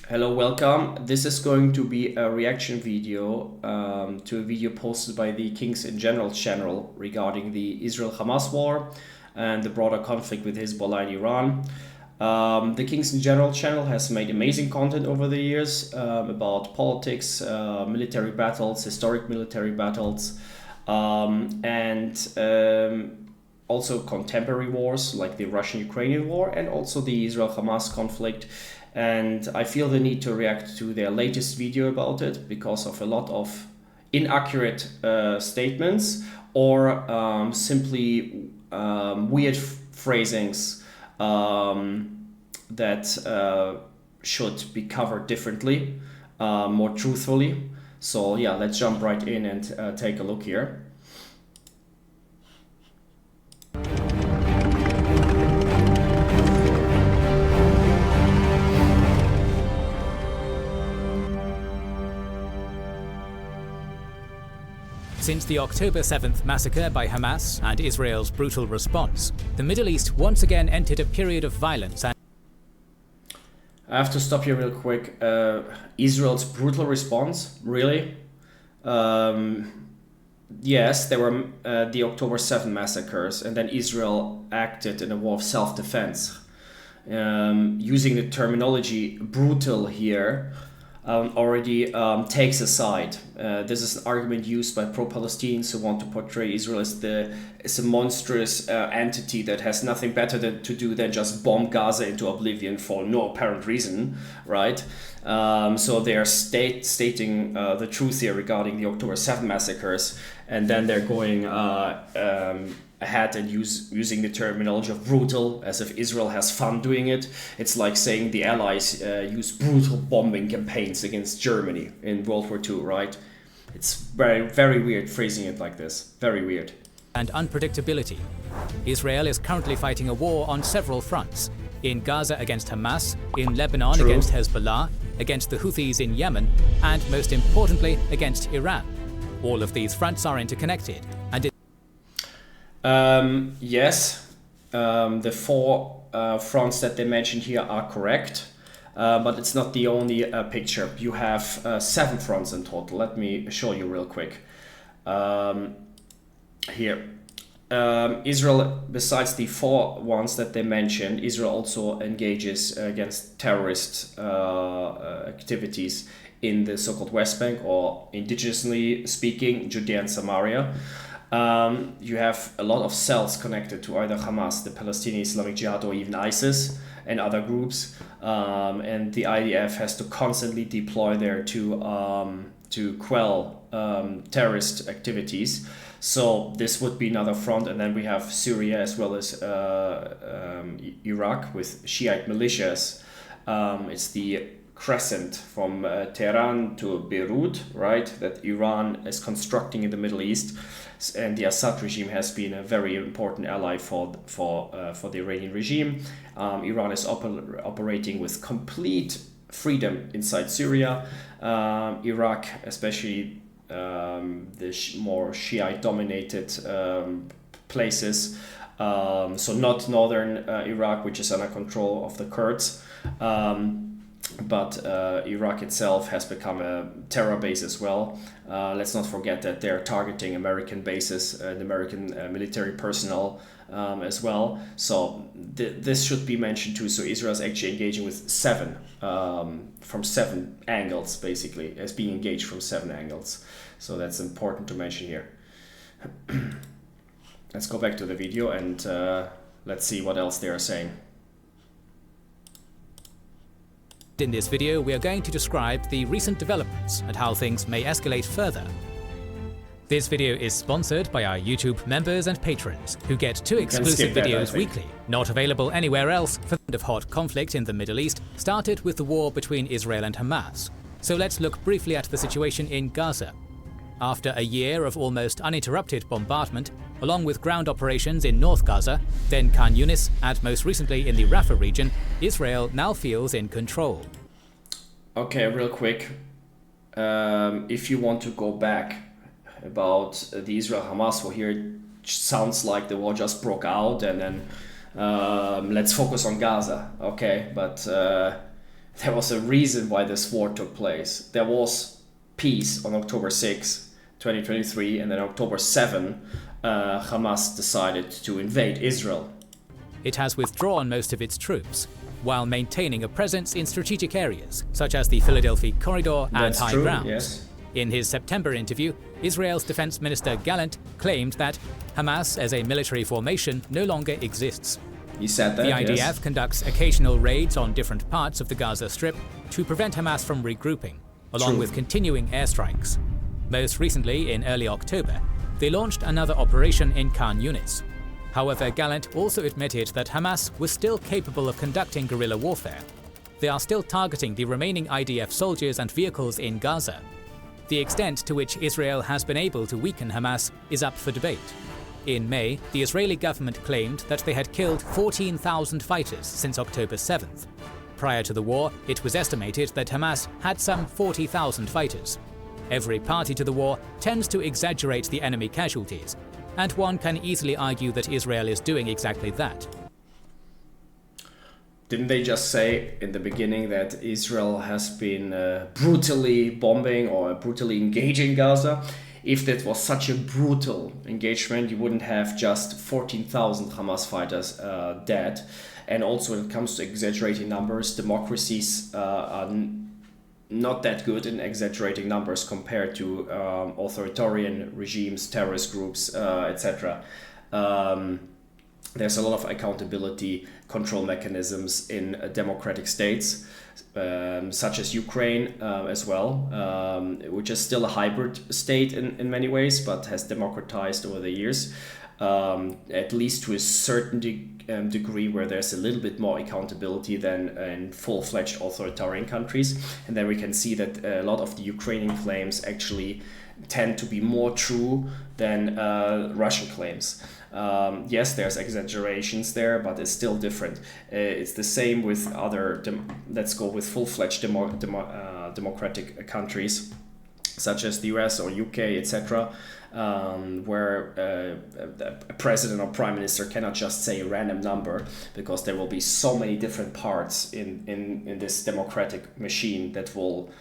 Hello, welcome. This is going to be a reaction video to a video posted by the Kings in General channel regarding the Israel-Hamas war and the broader conflict with Hezbollah and Iran. The Kings in General channel has made amazing content over the years about politics, military battles, historic military battles, and also contemporary wars like the Russian-Ukrainian war and also the Israel-Hamas conflict. And I feel the need to react to their latest video about it because of a lot of inaccurate statements or simply weird phrasings that should be covered differently, more truthfully. So yeah, let's jump right in and take a look here. Since the October 7th massacre by Hamas and Israel's brutal response, the Middle East once again entered a period of violence and I have to stop here real quick. Israel's brutal response, really? Yes, there were the October 7 massacres, and then Israel acted in a war of self-defense. Using the terminology brutal here already takes a side. This is an argument used by pro-Palestinians who want to portray Israel as a monstrous entity that has nothing better to do than just bomb Gaza into oblivion for no apparent reason, right? So they are stating the truth here regarding the October 7 massacres, and then they're going ahead and using the terminology of brutal as if Israel has fun doing it. It's like saying the Allies used brutal bombing campaigns against Germany in World War II, right? It's very, very weird phrasing it like this. Very weird. And unpredictability. Israel is currently fighting a war on several fronts. In Gaza against Hamas, in Lebanon True. Against Hezbollah, against the Houthis in Yemen, and most importantly, against Iran. All of these fronts are interconnected, and yes, the four fronts that they mentioned here are correct, but it's not the only picture. You have 7 fronts in total. Let me show you real quick. Here, Israel, besides the 4 ones that they mentioned, Israel also engages against terrorist activities in the so-called West Bank, or indigenously speaking, Judea and Samaria. You have a lot of cells connected to either Hamas, the Palestinian Islamic Jihad, or even ISIS and other groups, and the IDF has to constantly deploy there to quell terrorist activities. So this would be another front, and then we have Syria as well as Iraq with Shiite militias. It's the crescent from Tehran to Beirut, right, that Iran is constructing in the Middle East, and the Assad regime has been a very important ally for the Iranian regime. Iran is operating with complete freedom inside Syria. Iraq, especially the more Shiite-dominated places, so not northern Iraq, which is under control of the Kurds. But Iraq itself has become a terror base as well. Let's not forget that they're targeting American bases and American military personnel as well. So this should be mentioned too. So Israel is actually engaging with 7 from 7 angles, basically, as being engaged from 7 angles. So that's important to mention here. Let's go back to the video and let's see what else they are saying. in this video we are going to describe the recent developments and how things may escalate further. This video is sponsored by our YouTube members and patrons, who get 2 exclusive videos weekly, not available anywhere else. For the end of hot conflict in the Middle East started with the war between Israel and Hamas. So let's look briefly at the situation in Gaza. After a year of almost uninterrupted bombardment, along with ground operations in North Gaza, then Khan Yunis, and most recently in the Rafah region, Israel now feels in control. Okay, real quick. If you want to go back about the Israel-Hamas war here, it sounds like the war just broke out and then let's focus on Gaza. Okay, but there was a reason why this war took place. There was peace on October 6, 2023, and then October 7, Hamas decided to invade Israel. It has withdrawn most of its troops, while maintaining a presence in strategic areas, such as the Philadelphia Corridor and That's high true, ground. yes. In his September interview, Israel's Defense Minister Gallant claimed that Hamas as a military formation no longer exists. He said that, The IDF yes. conducts occasional raids on different parts of the Gaza Strip to prevent Hamas from regrouping, along True. with continuing airstrikes. Most recently, in early October, they launched another operation in Khan Yunis. However, Gallant also admitted that Hamas was still capable of conducting guerrilla warfare. They are still targeting the remaining IDF soldiers and vehicles in Gaza. The extent to which Israel has been able to weaken Hamas is up for debate. In May, the Israeli government claimed that they had killed 14,000 fighters since October 7th. Prior to the war, it was estimated that Hamas had some 40,000 fighters. Every party to the war tends to exaggerate the enemy casualties, and one can easily argue that Israel is doing exactly that. Didn't they just say in the beginning that Israel has been brutally bombing or brutally engaging Gaza? If that was such a brutal engagement, you wouldn't have just 14,000 Hamas fighters dead. And also when it comes to exaggerating numbers, democracies are not that good in exaggerating numbers compared to authoritarian regimes, terrorist groups, etc. There's a lot of accountability control mechanisms in democratic states, such as Ukraine as well, which is still a hybrid state in many ways, but has democratized over the years, at least to a certain degree where there's a little bit more accountability than in full-fledged authoritarian countries. And then we can see that a lot of the Ukrainian claims actually tend to be more true than Russian claims. Yes, there's exaggerations there, but it's still different. It's the same with other, let's go with full-fledged democratic countries, such as the US or UK, etc., where a president or prime minister cannot just say a random number, because there will be so many different parts in this democratic machine that will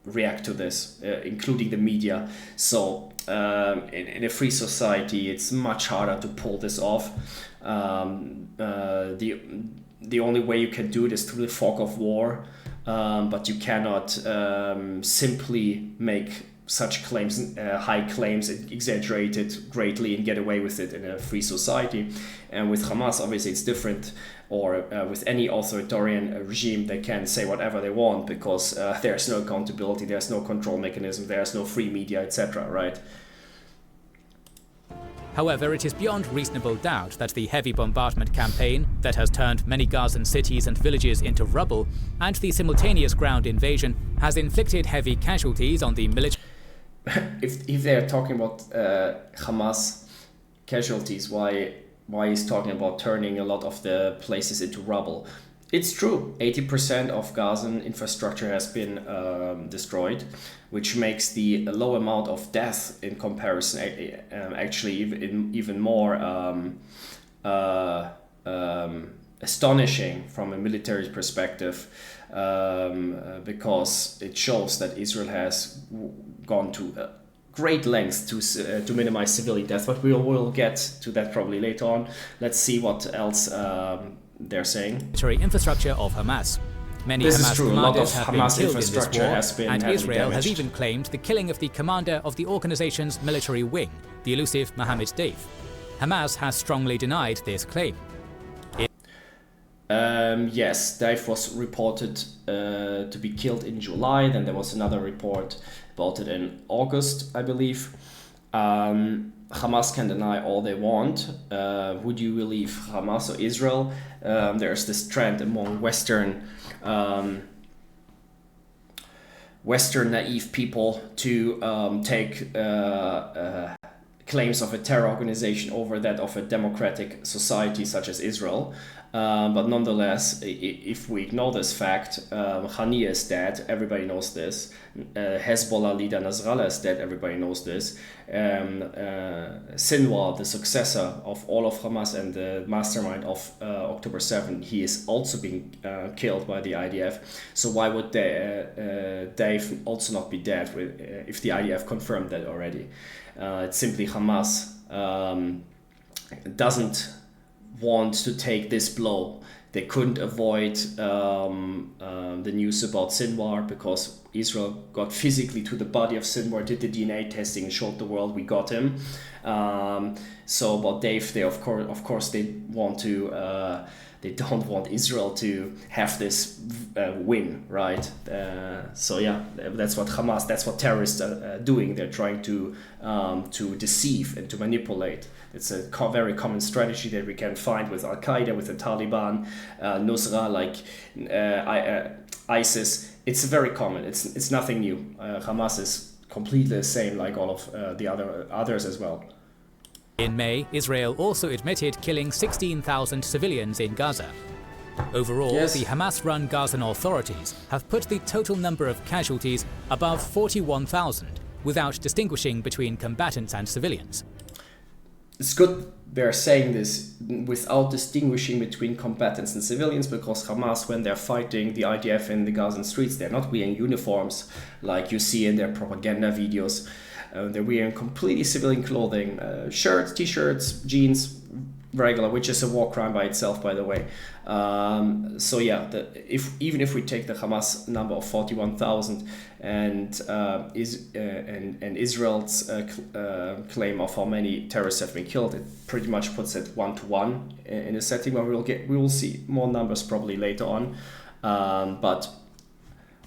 react to this, including the media. So in a free society, it's much harder to pull this off. The only way you can do it is through the fog of war, but you cannot simply make such claims, high claims, exaggerate it greatly and get away with it in a free society. And with Hamas, obviously it's different, or with any authoritarian regime, they can say whatever they want, because there's no accountability, there's no control mechanism, there's no free media, etc., right? However, it is beyond reasonable doubt that the heavy bombardment campaign that has turned many Gazan cities and villages into rubble, and the simultaneous ground invasion, has inflicted heavy casualties on the military. If they're talking about Hamas casualties, why is talking about turning a lot of the places into rubble? It's true, 80% of Gazan infrastructure has been destroyed, which makes the low amount of death in comparison actually even more astonishing from a military perspective, because it shows that Israel has gone to great lengths to minimize civilian death. But we will get to that probably later on. Let's see what else they're saying. Military infrastructure of Hamas. Many This is Hamas true. A lot commanders of have Hamas been killed in this infrastructure war, has been and heavily Israel has damaged. even claimed the killing of the commander of the organization's military wing, the elusive Mohammed Deif. Hamas has strongly denied this claim. Yes, Deif was reported to be killed in July. Then there was another report about it in August, I believe. Hamas can deny all they want. Would you believe Hamas or Israel? There's this trend among Western naive people to take claims of a terror organization over that of a democratic society such as Israel. But nonetheless, if we ignore this fact, Haniyeh is dead, everybody knows this. Hezbollah leader Nasrallah is dead, everybody knows this. Sinwar, the successor of all of Hamas and the mastermind of October 7, he is also being killed by the IDF. So why would Dave also not be dead if the IDF confirmed that already? It's simply Hamas doesn't want to take this blow. They couldn't avoid the news about Sinwar because Israel got physically to the body of Sinwar, did the DNA testing, and showed the world we got him. So about Dave, they of course they want to. They don't want Israel to have this win, right? So yeah, that's what Hamas, that's what terrorists are doing. They're trying to deceive and to manipulate. It's a very common strategy that we can find with Al-Qaeda, with the Taliban, Nusra, like ISIS. It's very common. It's nothing new. Hamas is completely the same like all of the others as well. In May, Israel also admitted killing 16,000 civilians in Gaza. Overall, yes, the Hamas-run Gazan authorities have put the total number of casualties above 41,000, without distinguishing between combatants and civilians. It's good they're saying this without distinguishing between combatants and civilians, because Hamas, when they're fighting the IDF in the Gazan streets, they're not wearing uniforms like you see in their propaganda videos. They're wearing completely civilian clothing, shirts, t-shirts, jeans, regular, which is a war crime by itself, by the way. So yeah, even if we take the Hamas number of 41,000 and Israel's claim of how many terrorists have been killed, it pretty much puts it 1-to-1 in a setting where we will see more numbers probably later on. But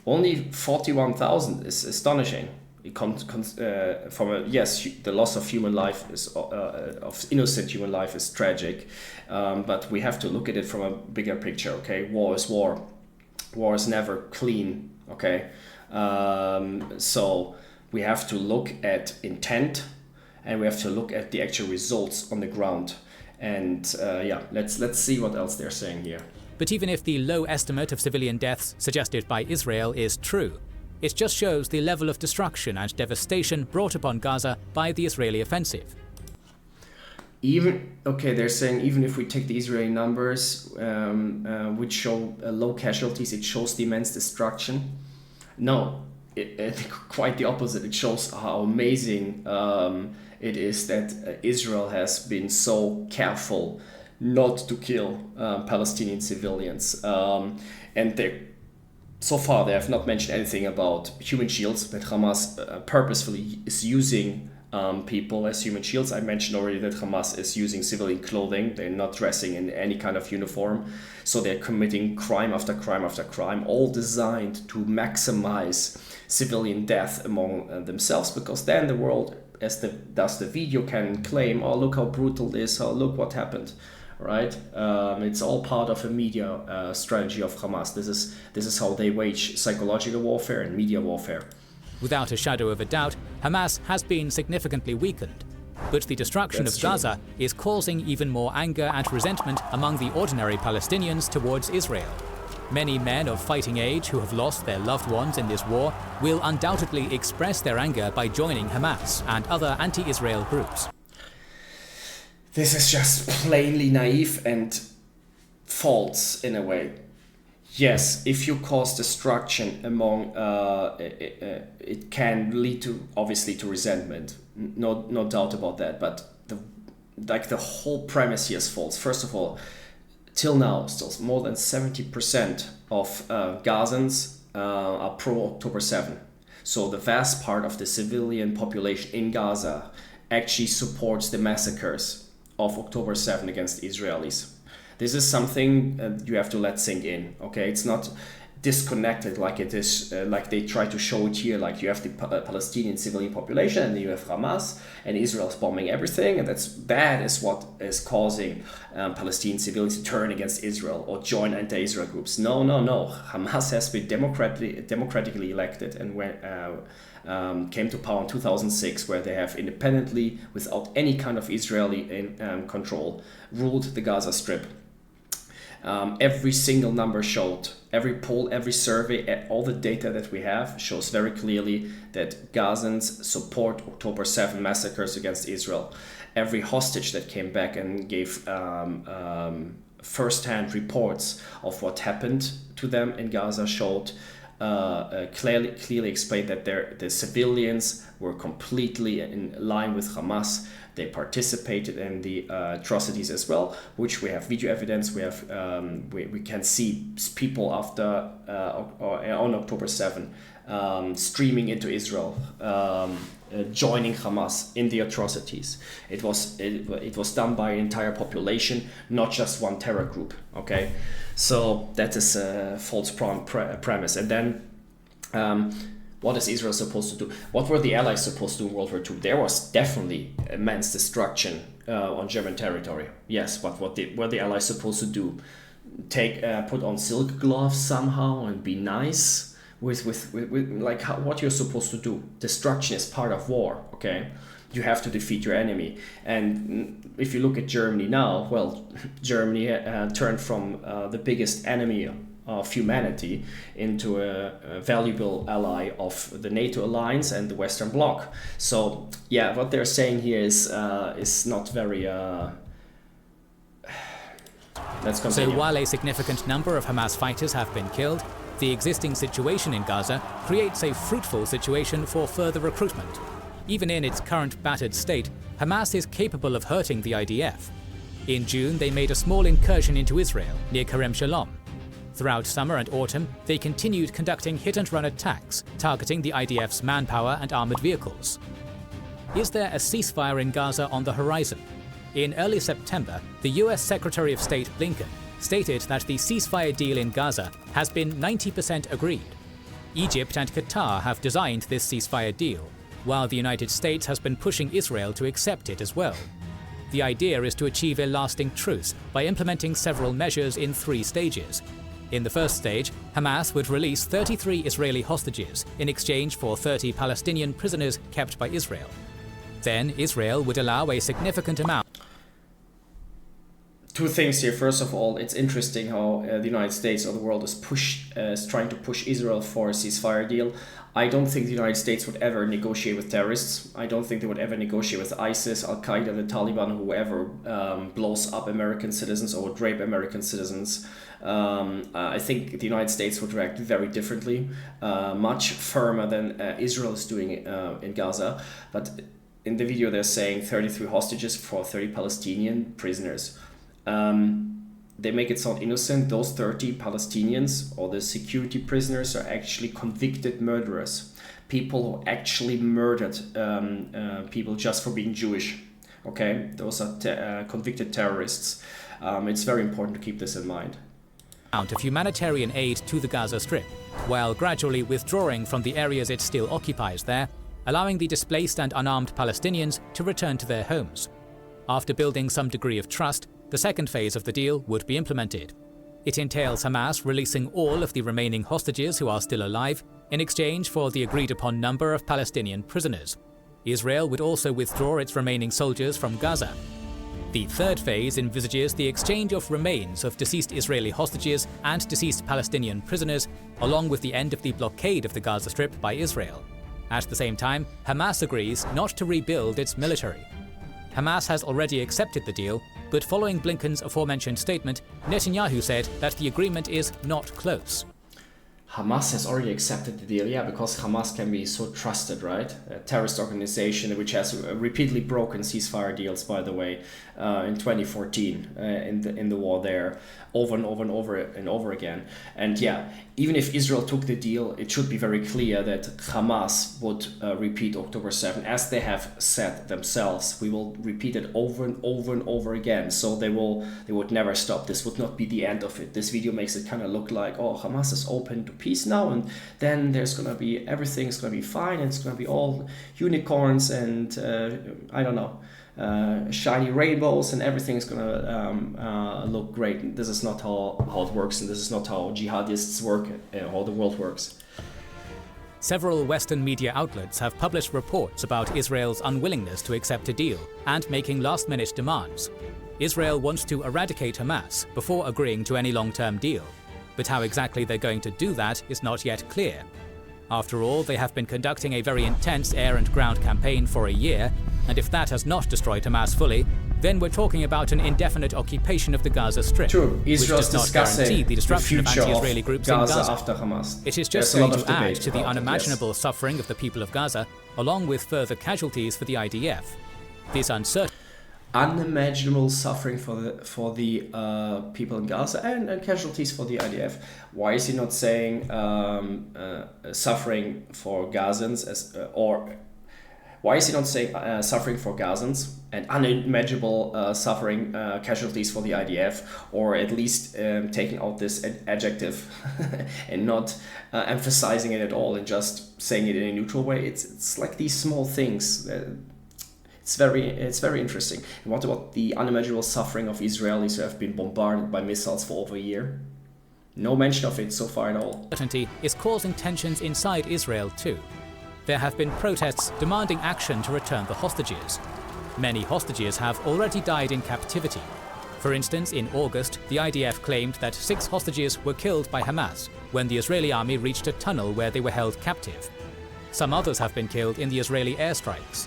only 41,000 is astonishing. It comes from yes, the loss of human life is of innocent human life is tragic, but we have to look at it from a bigger picture. Okay, war is war. War is never clean. Okay, so we have to look at intent, and we have to look at the actual results on the ground. And yeah, let's see what else they're saying here. But even if the low estimate of civilian deaths suggested by Israel is true, it just shows the level of destruction and devastation brought upon Gaza by the Israeli offensive. They're saying even if we take the Israeli numbers, which show low casualties, it shows the immense destruction. No, quite the opposite. It shows how amazing it is that Israel has been so careful not to kill Palestinian civilians, and so far, they have not mentioned anything about human shields, that Hamas purposefully is using people as human shields. I mentioned already that Hamas is using civilian clothing. They're not dressing in any kind of uniform. So they're committing crime after crime after crime, all designed to maximize civilian death among themselves, because then the world, as does the video, can claim, oh, look how brutal this is, oh, look what happened. Right, it's all part of a media strategy of Hamas. This is how they wage psychological warfare and media warfare. Without a shadow of a doubt, Hamas has been significantly weakened. But the destruction of Gaza is causing even more anger and resentment among the ordinary Palestinians towards Israel. Many men of fighting age who have lost their loved ones in this war will undoubtedly express their anger by joining Hamas and other anti-Israel groups. This is just plainly naive and false in a way. Yes, if you cause destruction among, it can lead to obviously to resentment. No doubt about that. But the whole premise here is false. First of all, till now, still more than 70% of Gazans are pro October 7. So the vast part of the civilian population in Gaza actually supports the massacres of October 7 against Israelis. This is something you have to let sink in. Okay, it's not disconnected like it is, like they try to show it here. Like you have the Palestinian civilian population, and then you have Hamas, and Israel's bombing everything, and that is what is causing Palestinian civilians to turn against Israel or join anti-Israel groups. No. Hamas has been democratically elected, and came to power in 2006, where they have independently, without any kind of Israeli control, ruled the Gaza Strip. Every single number showed, every poll, every survey, all the data that we have shows very clearly that Gazans support October 7 massacres against Israel. Every hostage that came back and gave first-hand reports of what happened to them in Gaza showed clearly explained that the civilians were completely in line with Hamas. They participated in the atrocities as well, which we have video evidence. We have we can see people after on October 7 streaming into Israel, joining Hamas in the atrocities. It was done by an entire population, not just one terror group. Okay, so that is a false premise. And then what is Israel supposed to do? What were the Allies supposed to do in World War II? There was definitely immense destruction on German territory. Yes, but what were the Allies supposed to do? Put on silk gloves somehow and be nice? With like what you're supposed to do. Destruction is part of war, okay? You have to defeat your enemy. And if you look at Germany now, well, Germany turned from the biggest enemy of humanity into a valuable ally of the NATO alliance and the Western Bloc. So yeah, what they're saying here is not very. Let's continue. So while a significant number of Hamas fighters have been killed, the existing situation in Gaza creates a fruitful situation for further recruitment. Even in its current battered state, Hamas is capable of hurting the IDF. In June, they made a small incursion into Israel near Kerem Shalom. Throughout summer and autumn, they continued conducting hit-and-run attacks, targeting the IDF's manpower and armored vehicles. Is there a ceasefire in Gaza on the horizon? In early September, the US Secretary of State Blinken stated that the ceasefire deal in Gaza has been 90% agreed. Egypt and Qatar have designed this ceasefire deal, while the United States has been pushing Israel to accept it as well. The idea is to achieve a lasting truce by implementing several measures in 3 stages. In the first stage, Hamas would release 33 Israeli hostages in exchange for 30 Palestinian prisoners kept by Israel. Then Israel would allow a significant amount. 2 things here. First of all, it's interesting how the United States or the world is trying to push Israel for a ceasefire deal. I don't think the United States would ever negotiate with terrorists. I don't think they would ever negotiate with ISIS, Al-Qaeda, the Taliban, whoever blows up American citizens or would rape American citizens. I think the United States would react very differently, much firmer than Israel is doing in Gaza. But in the video, they're saying 33 hostages for 30 Palestinian prisoners. They make it sound innocent. Those 30 Palestinians or the security prisoners are actually convicted murderers. People who actually murdered people just for being Jewish. Okay, those are convicted terrorists. It's very important to keep this in mind. Of humanitarian aid to the Gaza Strip, while gradually withdrawing from the areas it still occupies there, allowing the displaced and unarmed Palestinians to return to their homes. After building some degree of trust, the second phase of the deal would be implemented. It entails Hamas releasing all of the remaining hostages who are still alive in exchange for the agreed-upon number of Palestinian prisoners. Israel would also withdraw its remaining soldiers from Gaza. The third phase envisages the exchange of remains of deceased Israeli hostages and deceased Palestinian prisoners, along with the end of the blockade of the Gaza Strip by Israel. At the same time, Hamas agrees not to rebuild its military. Hamas has already accepted the deal, but following Blinken's aforementioned statement, Netanyahu said that the agreement is not close. Hamas has already accepted the deal, yeah, because Hamas can be so trusted, right? A terrorist organization which has repeatedly broken ceasefire deals, by the way, in 2014 in the war there, over and over again. And yeah, even if Israel took the deal, it should be very clear that Hamas would repeat October 7, as they have said themselves. We will repeat it over and over again. So they would never stop. This would not be the end of it. This video makes it kind of look like, oh, Hamas is open to peace now, and then everything's gonna be fine, and it's gonna be all unicorns and I don't know, shiny rainbows, and everything's gonna look great. This is not how it works, and this is not how jihadists work, how the world works. Several Western media outlets have published reports about Israel's unwillingness to accept a deal and making last-minute demands. Israel wants to eradicate Hamas before agreeing to any long-term deal. But how exactly they're going to do that is not yet clear. After all, they have been conducting a very intense air and ground campaign for a year, and if that has not destroyed Hamas fully, then we're talking about an indefinite occupation of the Gaza Strip, True. which Israel's does not guarantee the destruction of future anti-Israeli groups in Gaza. After Hamas. It is just going to add to the unimaginable suffering of the people of Gaza, along with further casualties for the IDF. This unimaginable suffering for the people in Gaza and casualties for the IDF. Why is he not saying suffering for Gazans or why is he not saying suffering for Gazans and unimaginable suffering casualties for the IDF, or at least taking out this adjective and not emphasizing it at all and just saying it in a neutral way? It's like these small things. It's very interesting. And what about the unimaginable suffering of Israelis who have been bombarded by missiles for over a year? No mention of it so far at all. Uncertainty is causing tensions inside Israel too. There have been protests demanding action to return the hostages. Many hostages have already died in captivity. For instance, in August, the IDF claimed that 6 hostages were killed by Hamas when the Israeli army reached a tunnel where they were held captive. Some others have been killed in the Israeli airstrikes.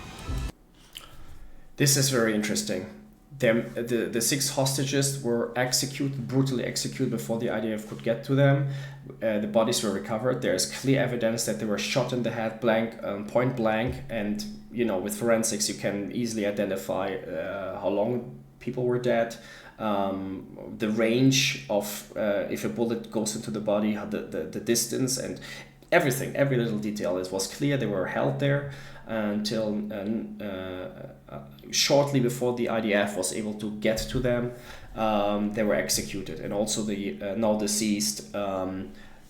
This is very interesting. The 6 hostages were brutally executed before the IDF could get to them. The bodies were recovered. There is clear evidence that they were shot in the head point blank, and with forensics you can easily identify how long people were dead, the range of if a bullet goes into the body, the distance, and everything, every little detail was clear. They were held there until shortly before the IDF was able to get to them. They were executed, and also the now deceased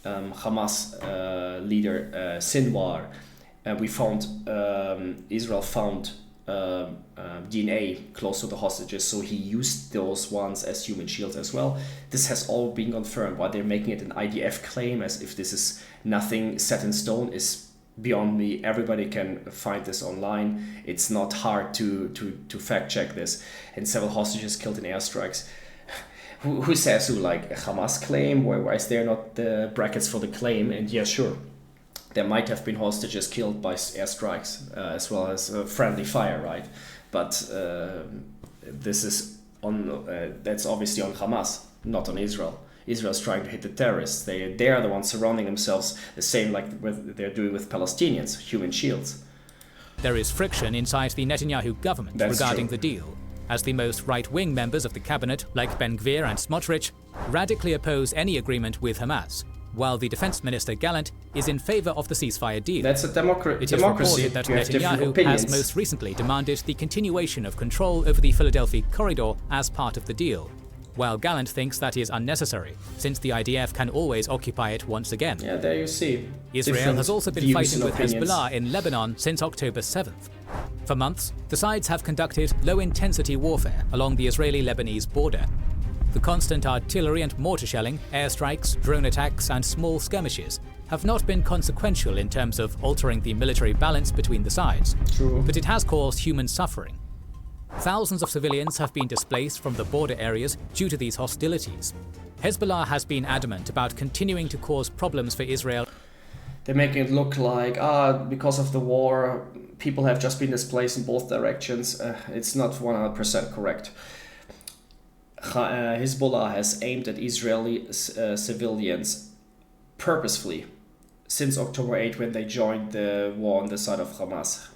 Hamas leader Sinwar. We found Israel found DNA close to the hostages, so he used those ones as human shields as well. This has all been confirmed. Why they're making it an IDF claim, as if this is nothing set in stone, is beyond me. Everybody can find this online. It's not hard to fact check this. And several hostages killed in airstrikes. Who says who? Like a Hamas claim? Why is there not the brackets for the claim? And yeah, sure, there might have been hostages killed by airstrikes as well as friendly fire, right? But this is on that's obviously on Hamas, not on Israel. Israel's trying to hit the terrorists. They are the ones surrounding themselves, the same like they're doing with Palestinians, human shields. There is friction inside the Netanyahu government regarding the deal, as the most right-wing members of the cabinet, like Ben-Gvir and Smotrich, radically oppose any agreement with Hamas, while the defense minister Gallant is in favor of the ceasefire deal. That's a democracy. It is reported that Netanyahu has most recently demanded the continuation of control over the Philadelphia corridor as part of the deal, while Gallant thinks that is unnecessary, since the IDF can always occupy it once again. Yeah, there you see. Israel has also been fighting with Hezbollah in Lebanon since October 7th. For months, the sides have conducted low-intensity warfare along the Israeli-Lebanese border. The constant artillery and mortar shelling, airstrikes, drone attacks, and small skirmishes have not been consequential in terms of altering the military balance between the sides. True. But it has caused human suffering. Thousands of civilians have been displaced from the border areas due to these hostilities. Hezbollah has been adamant about continuing to cause problems for Israel. They make it look like, because of the war, people have just been displaced in both directions. It's not 100% correct. Hezbollah has aimed at Israeli civilians purposefully since October 8, when they joined the war on the side of Hamas.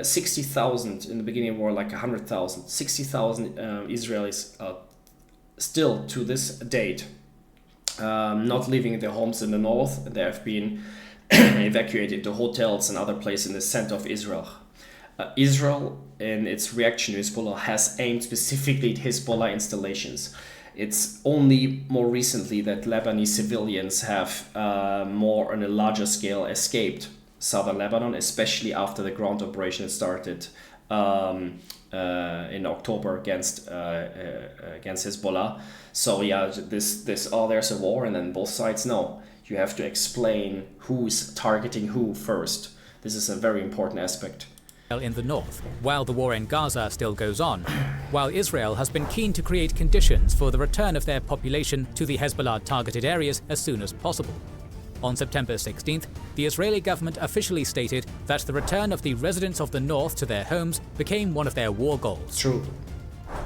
60,000 in the beginning of the war, like 100,000. 60,000 Israelis still to this date not living in their homes in the north. They have been evacuated to hotels and other places in the center of Israel. Israel, in its reaction to Hezbollah, has aimed specifically at Hezbollah installations. It's only more recently that Lebanese civilians have more on a larger scale escaped southern Lebanon, especially after the ground operation started in October against Hezbollah. So yeah, there's a war, and then both sides know. You have to explain who's targeting who first. This is a very important aspect. in the north, while the war in Gaza still goes on, while Israel has been keen to create conditions for the return of their population to the Hezbollah-targeted areas as soon as possible. On September 16th, the Israeli government officially stated that the return of the residents of the north to their homes became one of their war goals. True.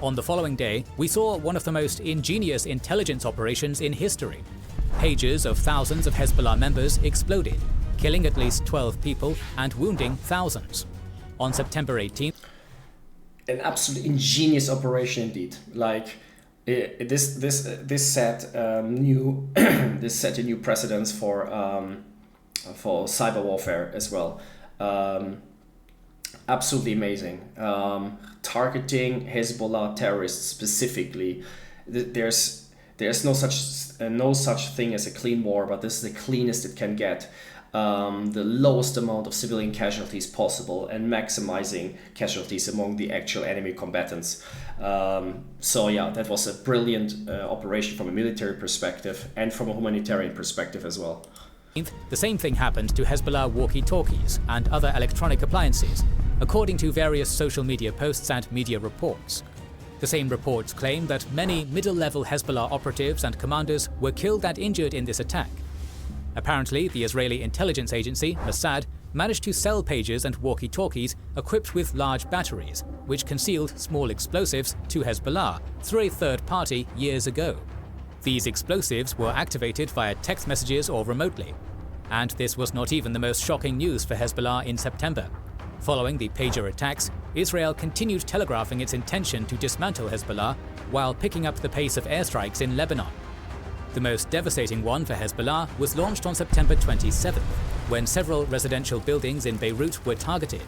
On the following day, we saw one of the most ingenious intelligence operations in history. Pages of thousands of Hezbollah members exploded, killing at least 12 people and wounding thousands. On September 18th, an absolutely ingenious operation indeed. Like this set new this set a new precedence for cyber warfare as well. Absolutely amazing. Targeting Hezbollah terrorists specifically. There's no such thing as a clean war, but this is the cleanest it can get. The lowest amount of civilian casualties possible and maximizing casualties among the actual enemy combatants. So yeah, that was a brilliant operation from a military perspective and from a humanitarian perspective as well. The same thing happened to Hezbollah walkie-talkies and other electronic appliances, according to various social media posts and media reports. The same reports claim that many middle-level Hezbollah operatives and commanders were killed and injured in this attack. Apparently, the Israeli intelligence agency, Mossad, managed to sell pagers and walkie-talkies equipped with large batteries, which concealed small explosives to Hezbollah through a third party years ago. These explosives were activated via text messages or remotely. And this was not even the most shocking news for Hezbollah in September. Following the pager attacks, Israel continued telegraphing its intention to dismantle Hezbollah while picking up the pace of airstrikes in Lebanon. The most devastating one for Hezbollah was launched on September 27th, when several residential buildings in Beirut were targeted.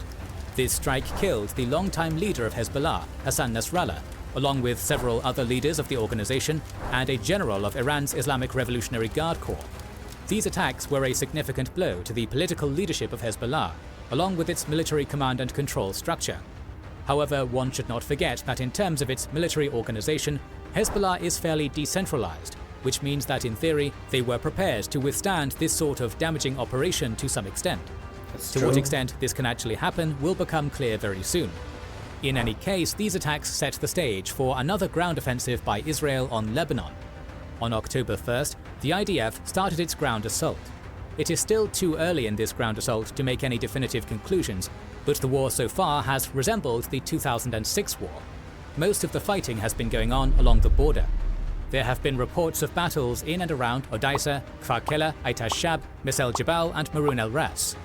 This strike killed the longtime leader of Hezbollah, Hassan Nasrallah, along with several other leaders of the organization and a general of Iran's Islamic Revolutionary Guard Corps. These attacks were a significant blow to the political leadership of Hezbollah, along with its military command and control structure. However, one should not forget that in terms of its military organization, Hezbollah is fairly decentralized, which means that in theory, they were prepared to withstand this sort of damaging operation to some extent. To what extent this can actually happen will become clear very soon. In any case, these attacks set the stage for another ground offensive by Israel on Lebanon. On October 1st, the IDF started its ground assault. It is still too early in this ground assault to make any definitive conclusions, but the war so far has resembled the 2006 war. Most of the fighting has been going on along the border. There have been reports of battles in and around Odessa, Kfar Kela, Ait al-Shab, Misel Jabal and Maroun el-Ras.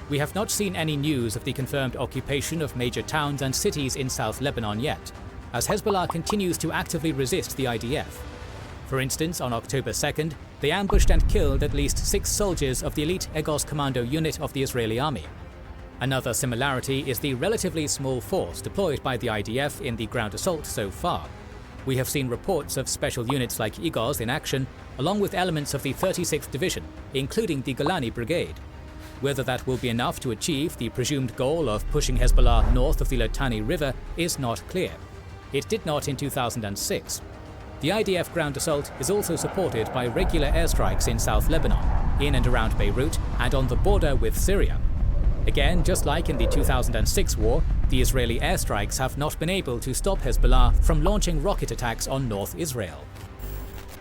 We have not seen any news of the confirmed occupation of major towns and cities in South Lebanon yet, as Hezbollah continues to actively resist the IDF. For instance, on October 2nd, they ambushed and killed at least 6 soldiers of the elite Egos Commando unit of the Israeli army. Another similarity is the relatively small force deployed by the IDF in the ground assault so far. We have seen reports of special units like Egos in action, along with elements of the 36th Division, including the Golani Brigade. Whether that will be enough to achieve the presumed goal of pushing Hezbollah north of the Litani River is not clear. It did not in 2006. The IDF ground assault is also supported by regular airstrikes in South Lebanon, in and around Beirut, and on the border with Syria. Again, just like in the 2006 war, the Israeli airstrikes have not been able to stop Hezbollah from launching rocket attacks on North Israel.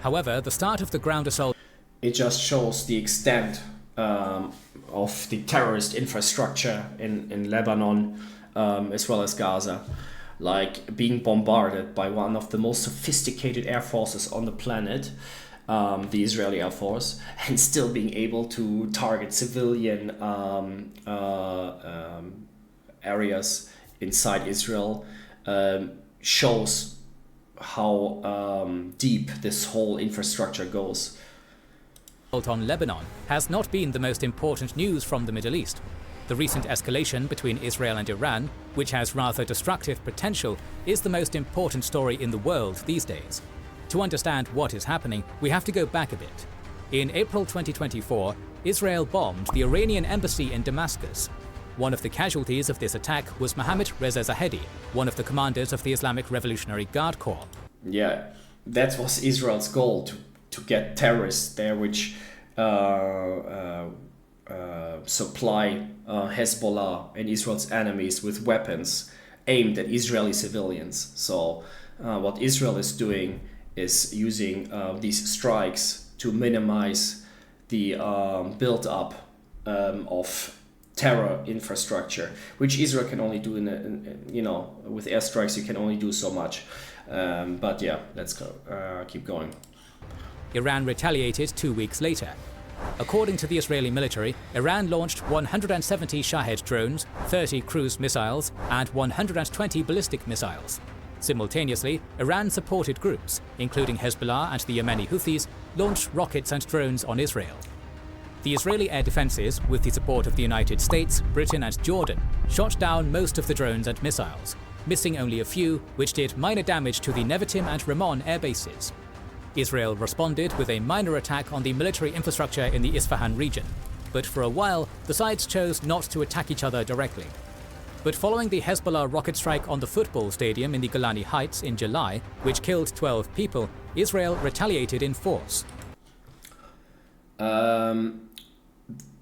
However, the start of the ground assault it just shows the extent of the terrorist infrastructure in Lebanon as well as Gaza. Like being bombarded by one of the most sophisticated air forces on the planet, the Israeli Air Force, and still being able to target civilian areas inside Israel shows how deep this whole infrastructure goes. On Lebanon has not been the most important news from the Middle East. The recent escalation between Israel and Iran, which has rather destructive potential, is the most important story in the world these days. To understand what is happening, we have to go back a bit. In April 2024, Israel bombed the Iranian embassy in Damascus. One of the casualties of this attack was Mohammad Reza Zahedi, one of the commanders of the Islamic Revolutionary Guard Corps. Yeah, that was Israel's goal, to get terrorists there, which supply Hezbollah and Israel's enemies with weapons aimed at Israeli civilians. So what Israel is doing is using these strikes to minimize the build-up of terror infrastructure, which Israel can only do with airstrikes. You can only do so much. But yeah, let's go. Keep going. Iran retaliated 2 weeks later. According to the Israeli military, Iran launched 170 Shahed drones, 30 cruise missiles, and 120 ballistic missiles. Simultaneously, Iran-supported groups, including Hezbollah and the Yemeni Houthis, launched rockets and drones on Israel. The Israeli air defenses, with the support of the United States, Britain and Jordan, shot down most of the drones and missiles, missing only a few, which did minor damage to the Nevatim and Ramon air bases. Israel responded with a minor attack on the military infrastructure in the Isfahan region, but for a while, the sides chose not to attack each other directly. But following the Hezbollah rocket strike on the football stadium in the Golani Heights in July, which killed 12 people, Israel retaliated in force.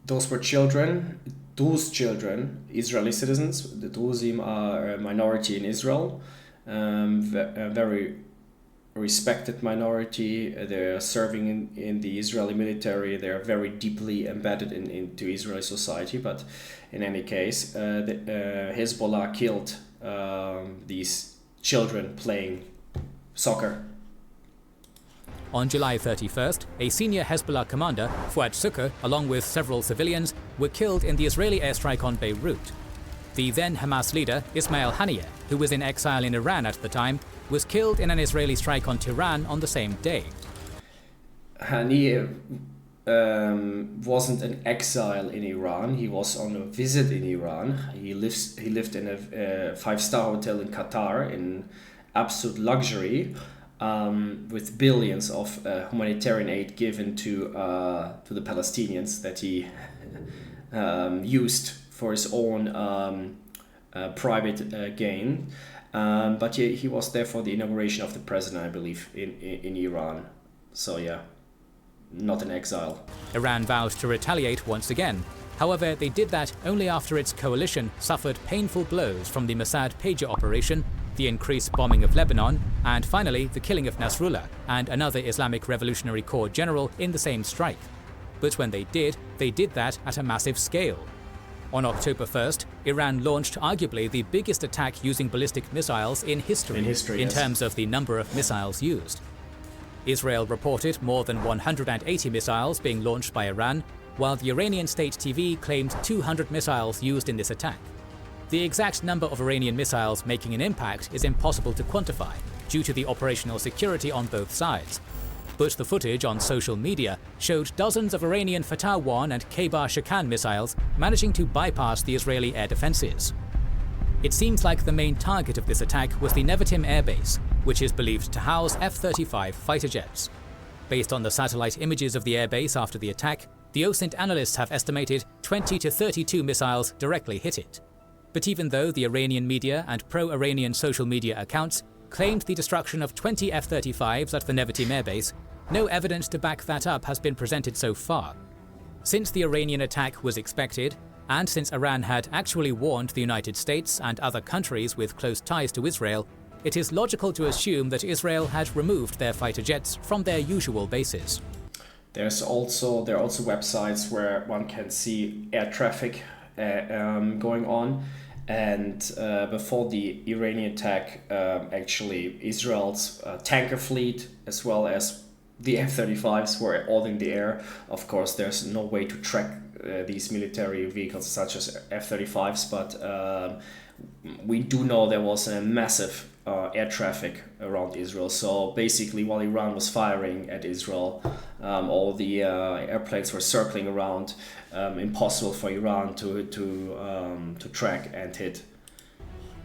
Those were children, Israeli citizens. The Druzim are a minority in Israel, a very respected minority. They're serving in the Israeli military. They're very deeply embedded into Israeli society. But in any case, Hezbollah killed these children playing soccer. On July 31st, a senior Hezbollah commander, Fuad Sukkar, along with several civilians, were killed in the Israeli airstrike on Beirut. The then Hamas leader, Ismail Haniyeh, who was in exile in Iran at the time, was killed in an Israeli strike on Tehran on the same day. Haniyeh wasn't an exile in Iran. He was on a visit in Iran. He lived in a five-star hotel in Qatar in absolute luxury, with billions of humanitarian aid given to the Palestinians that he used for his own private gain. But he was there for the inauguration of the president, I believe, in Iran. So yeah, not an exile. Iran vowed to retaliate once again. However, they did that only after its coalition suffered painful blows from the Mossad pager operation, the increased bombing of Lebanon, and finally the killing of Nasrallah and another Islamic Revolutionary Corps general in the same strike. But when they did that at a massive scale. On October 1st, Iran launched arguably the biggest attack using ballistic missiles in history in terms of the number of missiles used. Israel reported more than 180 missiles being launched by Iran, while the Iranian state TV claimed 200 missiles used in this attack. The exact number of Iranian missiles making an impact is impossible to quantify due to the operational security on both sides. But the footage on social media showed dozens of Iranian Fatah 1 and Khaybar Shakan missiles managing to bypass the Israeli air defenses. It seems like the main target of this attack was the Nevatim airbase, which is believed to house F-35 fighter jets. Based on the satellite images of the airbase after the attack, the OSINT analysts have estimated 20 to 32 missiles directly hit it. But even though the Iranian media and pro-Iranian social media accounts claimed the destruction of 20 F-35s at the Nevatim airbase, no evidence to back that up has been presented so far. Since the Iranian attack was expected, and since Iran had actually warned the United States and other countries with close ties to Israel, it is logical to assume that Israel had removed their fighter jets from their usual bases. There are also websites where one can see air traffic going on. And before the Iranian attack, actually Israel's tanker fleet as well as the F-35s were all in the air. Of course, there's no way to track these military vehicles such as F-35s, but we do know there was a massive air traffic around Israel. So basically, while Iran was firing at Israel, all the airplanes were circling around. Impossible for Iran to track and hit.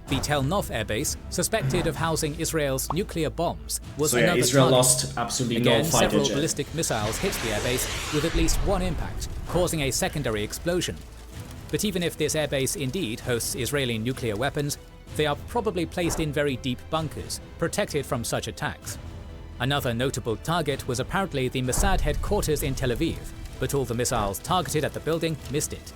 The Tel Nof airbase, suspected of housing Israel's nuclear bombs, was another Israel target. lost absolutely Again, no fighter several jet. ballistic missiles hit the airbase with at least one impact, causing a secondary explosion. But even if this airbase indeed hosts Israeli nuclear weapons, they are probably placed in very deep bunkers, protected from such attacks. Another notable target was apparently the Mossad headquarters in Tel Aviv. but all the missiles targeted at the building missed it.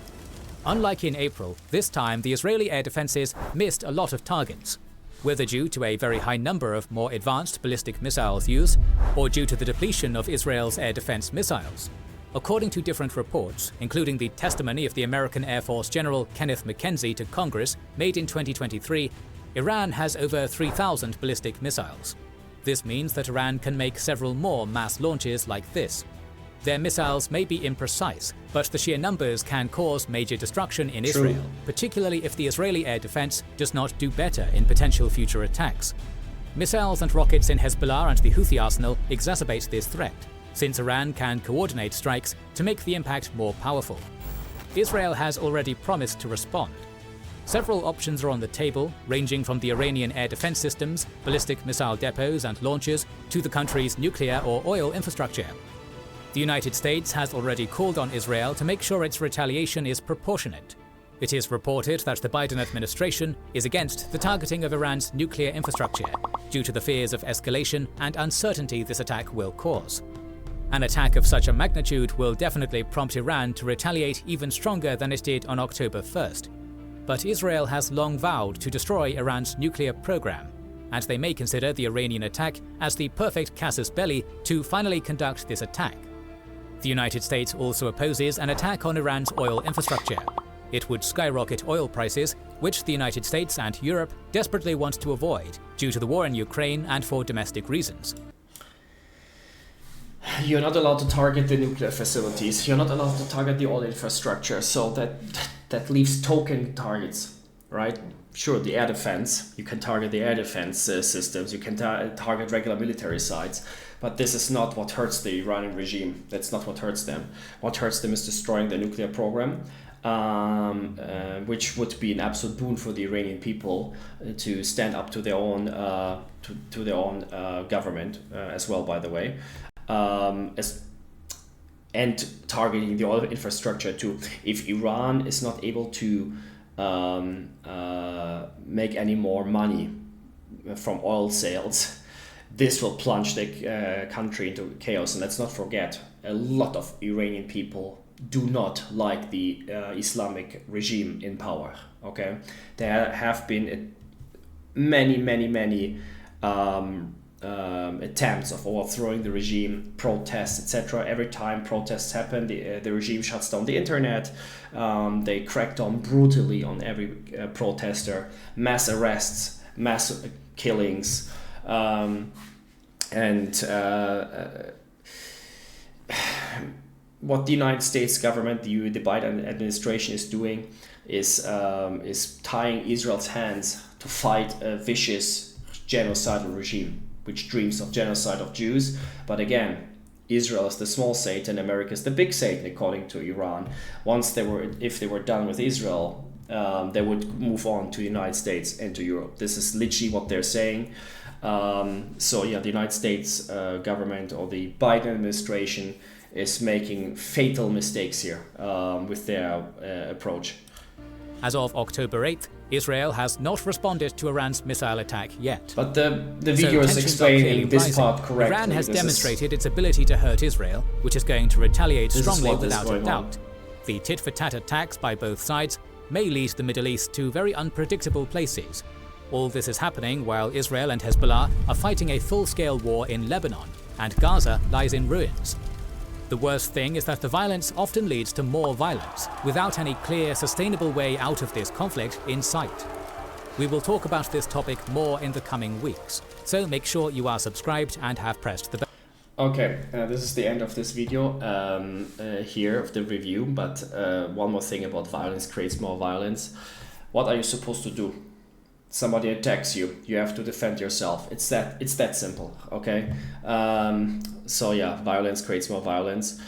Unlike in April, this time the Israeli air defenses missed a lot of targets, whether due to a very high number of more advanced ballistic missiles used, or due to the depletion of Israel's air defense missiles. According to different reports, including the testimony of the American Air Force General Kenneth McKenzie to Congress made in 2023, Iran has over 3,000 ballistic missiles. This means that Iran can make several more mass launches like this. Their missiles may be imprecise, but the sheer numbers can cause major destruction in Israel, particularly if the Israeli air defense does not do better in potential future attacks. Missiles and rockets in Hezbollah and the Houthi arsenal exacerbate this threat, since Iran can coordinate strikes to make the impact more powerful. Israel has already promised to respond. Several options are on the table, ranging from the Iranian air defense systems, ballistic missile depots and launchers, to the country's nuclear or oil infrastructure. The United States has already called on Israel to make sure its retaliation is proportionate. It is reported that the Biden administration is against the targeting of Iran's nuclear infrastructure, due to the fears of escalation and uncertainty this attack will cause. An attack of such a magnitude will definitely prompt Iran to retaliate even stronger than it did on October 1st. But Israel has long vowed to destroy Iran's nuclear program, and they may consider the Iranian attack as the perfect casus belli to finally conduct this attack. The United States also opposes an attack on Iran's oil infrastructure. It would skyrocket oil prices, which the United States and Europe desperately want to avoid due to the war in Ukraine and for domestic reasons. You're not allowed to target the nuclear facilities. You're not allowed to target the oil infrastructure. So that leaves token targets, right? Sure, the air defense. You can target the air defense systems. You can target regular military sites. But this is not what hurts the Iranian regime. That's not what hurts them. What hurts them is destroying the nuclear program, which would be an absolute boon for the Iranian people to stand up to their own government as well. By the way. And targeting the oil infrastructure too. If Iran is not able to make any more money from oil sales, this will plunge the country into chaos. And let's not forget, a lot of Iranian people do not like the Islamic regime in power. Okay, there have been many attempts of overthrowing the regime, protests, etc. Every time protests happen, the regime shuts down the internet. They crack down brutally on every protester, mass arrests, mass killings, what the United States government, the Biden administration is doing is tying Israel's hands to fight a vicious genocidal regime, which dreams of genocide of Jews. But again, Israel is the small Satan, America is the big Satan, according to Iran. If they were done with Israel, they would move on to the United States and to Europe. This is literally what they're saying. So yeah, the United States government or the Biden administration is making fatal mistakes here with their approach. As of October 8th, Israel has not responded to Iran's missile attack yet. But the video is explaining this part correctly. Iran has demonstrated its ability to hurt Israel, which is going to retaliate strongly without a doubt. The tit-for-tat attacks by both sides may lead the Middle East to very unpredictable places. All this is happening while Israel and Hezbollah are fighting a full-scale war in Lebanon, and Gaza lies in ruins. The worst thing is that the violence often leads to more violence, without any clear, sustainable way out of this conflict in sight. We will talk about this topic more in the coming weeks, so make sure you are subscribed and have pressed the bell. Okay, this is the end of this video here of the review, but one more thing about violence creates more violence. What are you supposed to do? Somebody attacks you, you have to defend yourself. It's that simple, okay? So yeah, violence creates more violence.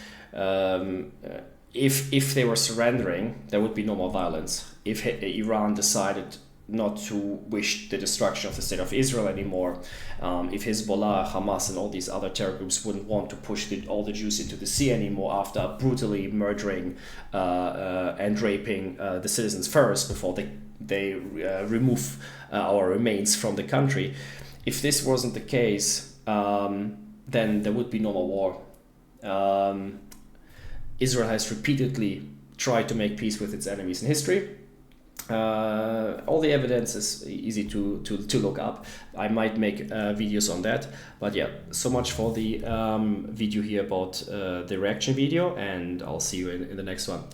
If they were surrendering, there would be no more violence. If Iran decided not to wish the destruction of the state of Israel anymore, if Hezbollah, Hamas and all these other terror groups wouldn't want to push all the Jews into the sea anymore after brutally murdering and raping the citizens first before they remove our remains from the country. If this wasn't the case, then there would be no more war. Israel has repeatedly tried to make peace with its enemies in history. All the evidence is easy to look up. I might make videos on that, but yeah, so much for the video here about the reaction video, and I'll see you in the next one.